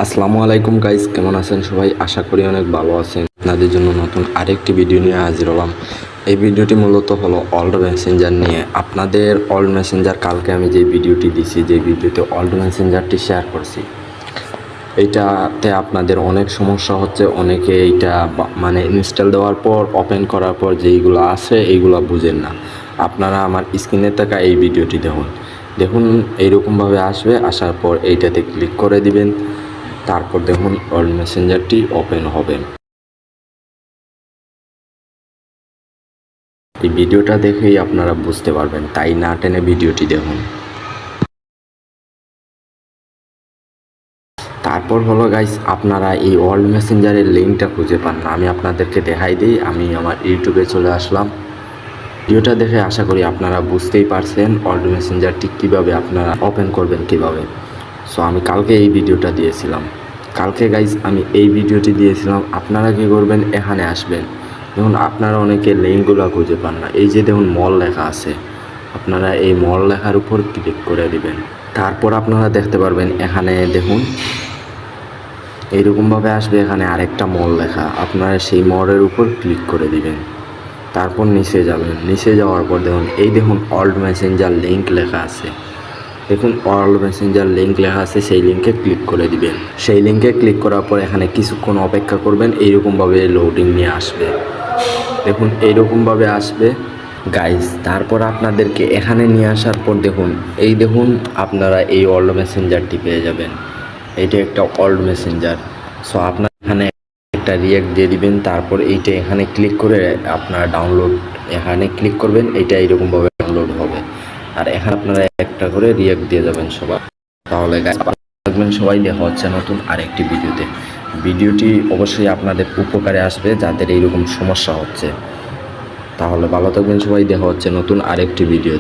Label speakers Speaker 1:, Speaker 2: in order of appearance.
Speaker 1: আসসালামু আলাইকুম গাইস, কেমন আছেন সবাই? আশা করি অনেক ভালো আছেন। আপনাদের জন্য নতুন আরেকটি ভিডিও নিয়ে হাজির হলাম। এই ভিডিওটি মূলত হলো ওল্ড মেসেঞ্জার নিয়ে। আপনাদের ওল্ড মেসেঞ্জার কালকে আমি যে ভিডিওটি দিছি, যে ভিডিওতে ওল্ড মেসেঞ্জারটি শেয়ার করছি, এইটাতে আপনাদের অনেক সমস্যা হচ্ছে। অনেকে এইটা মানে ইনস্টল দেওয়ার পর ওপেন করার পর যেইগুলো আছে এইগুলো বুঝেন না। আপনারা আমার স্ক্রিনে থাকা এই ভিডিওটি দেখুন এইরকমভাবে আসবে। আসার পর এইটাতে ক্লিক করে দিবেন। তারপর দেখুন ওল্ড মেসেঞ্জারটি ওপেন হবে। এই ভিডিওটা দেখেই আপনারা বুঝতে পারবেন, তাই না টেনে ভিডিওটি দেখুন। তারপর হলো গাইস, আপনারা এই ওল্ড মেসেঞ্জারের লিঙ্কটা খুঁজে পান না। আমি আপনাদেরকে দেখাই দিই। আমি আমার ইউটিউবে চলে আসলাম। ভিডিওটা দেখে আশা করি আপনারা বুঝতেই পারছেন ওল্ড মেসেঞ্জারটি কীভাবে আপনারা ওপেন করবেন কীভাবে। সো আমি কালকে এই ভিডিওটা দিয়েছিলাম। কালকে গাইজ আমি এই ভিডিওটি দিয়েছিলাম। আপনারা কী করবেন, এখানে আসবেন। দেখুন আপনারা অনেকে লিঙ্কগুলো খুঁজে পান না। এই যে দেখুন মল লেখা আছে, আপনারা এই মল লেখার উপর ক্লিক করে দিবেন। তারপর আপনারা দেখতে পারবেন এখানে দেখুন এইরকমভাবে আসবে। এখানে আরেকটা মল লেখা, আপনারা সেই মলের উপর ক্লিক করে দিবেন। তারপর নিচে যাবেন। নিচে যাওয়ার পর দেখুন ওল্ড মেসেঞ্জার লিঙ্ক লেখা আছে। দেখুন ওল্ড মেসেঞ্জার লিঙ্ক লেখা আছে, সেই লিঙ্কে ক্লিক করে দিবেন। সেই লিঙ্কে ক্লিক করার পর এখানে কিছুক্ষণ অপেক্ষা করবেন। এইরকমভাবে লোডিং নিয়ে আসবে। দেখুন এইরকমভাবে আসবে গাইজ। তারপর আপনাদেরকে এখানে নিয়ে আসার পর দেখুন আপনারা এই ওল্ড মেসেঞ্জারটি পেয়ে যাবেন। এইটা একটা ওল্ড মেসেঞ্জার। সো আপনার এখানে একটা রিঅ্যাক্ট দিয়ে দিবেন। তারপর এইটা এখানে ক্লিক করে আপনারা ডাউনলোড এখানে ক্লিক করবেন। এইটা এইরকমভাবে ডাউনলোড হবে। আর এখানে আপনারা একটা করে রিঅ্যাক্ট দিয়ে যাবেন সবাই। তাহলে থাকবেন সবাই। দেখা হচ্ছে নতুন আরেকটি ভিডিওতে। ভিডিওটি অবশ্যই আপনাদের উপকারে আসবে যাদের এইরকম সমস্যা হচ্ছে। তাহলে ভালো থাকবেন সবাই। দেখা হচ্ছে নতুন আরেকটি ভিডিওতে।